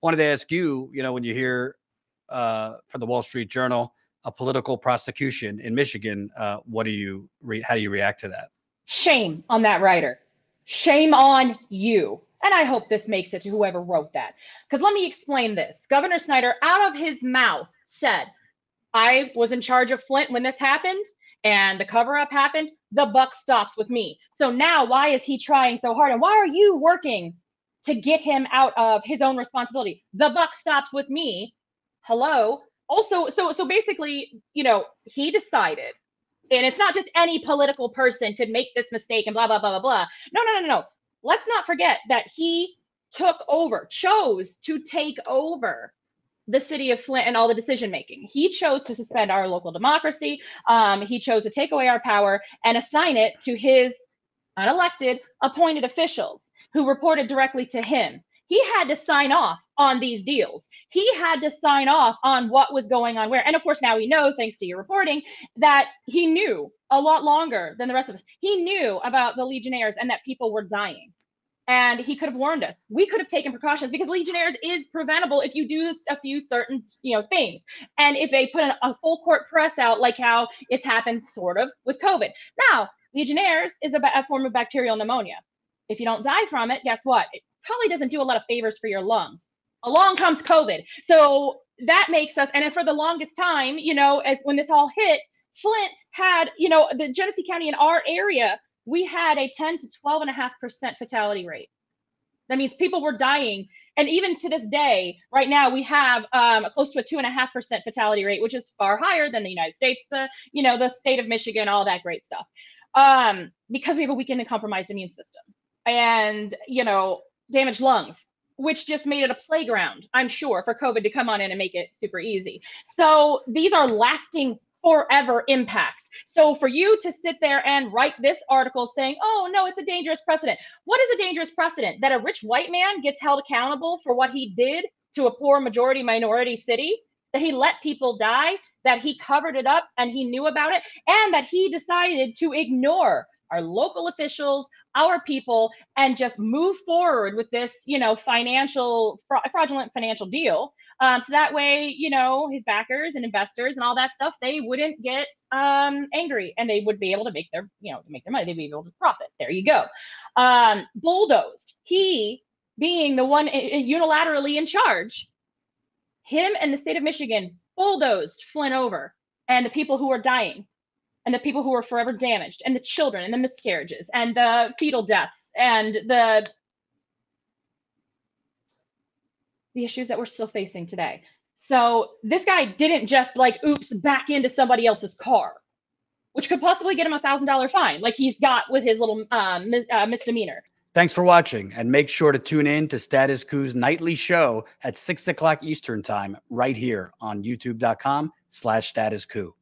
wanted to ask you, when you hear from the Wall Street Journal, a political prosecution in Michigan, how do you react to that? Shame on that writer. Shame on you. And I hope this makes it to whoever wrote that. Because let me explain this. Governor Snyder, out of his mouth, said, I was in charge of Flint when this happened and the cover-up happened. The buck stops with me. So now why is he trying so hard? And why are you working to get him out of his own responsibility? The buck stops with me. Hello. Also, so basically, he decided, and it's not just any political person could make this mistake and blah, blah, blah, blah, blah. No. Let's not forget that he chose to take over the city of Flint and all the decision making. He chose to suspend our local democracy. He chose to take away our power and assign it to his unelected appointed officials who reported directly to him. He had to sign off on these deals. He had to sign off on what was going on where. And of course, now we know, thanks to your reporting, that he knew a lot longer than the rest of us. He knew about the Legionnaires and that people were dying. And he could have warned us. We could have taken precautions because Legionnaires is preventable if you do a few certain, things. And if they put a full court press out, like how it's happened sort of with COVID. Now, Legionnaires is a form of bacterial pneumonia. If you don't die from it, guess what? It probably doesn't do a lot of favors for your lungs. Along comes COVID. So that makes us, and for the longest time, as when this all hit, Flint had, the Genesee County in our area, we had a 10 to 12.5% fatality rate. That means people were dying. And even to this day, right now, we have close to a 2.5% fatality rate, which is far higher than the United States, the state of Michigan, all that great stuff. Because we have a weakened and compromised immune system and, damaged lungs, which just made it a playground, I'm sure, for COVID to come on in and make it super easy. So these are lasting forever impacts. So for you to sit there and write this article saying, oh, no, it's a dangerous precedent. What is a dangerous precedent? That a rich white man gets held accountable for what he did to a poor majority minority city? That he let people die? That he covered it up and he knew about it? And that he decided to ignore our local officials, our people, and just move forward with this, fraudulent financial deal. So that way, his backers and investors and all that stuff, they wouldn't get angry and they would be able to make their, make their money. They'd be able to profit. There you go. Bulldozed. He being the one unilaterally in charge, him and the state of Michigan bulldozed Flint over and the people who are dying and the people who are forever damaged and the children and the miscarriages and the fetal deaths and the issues that we're still facing today. So this guy didn't just back into somebody else's car, which could possibly get him a $1,000 fine like he's got with his little misdemeanor. Thanks for watching, and make sure to tune in to Status Coup's nightly show at 6 o'clock Eastern time right here on youtube.com/StatusCoup.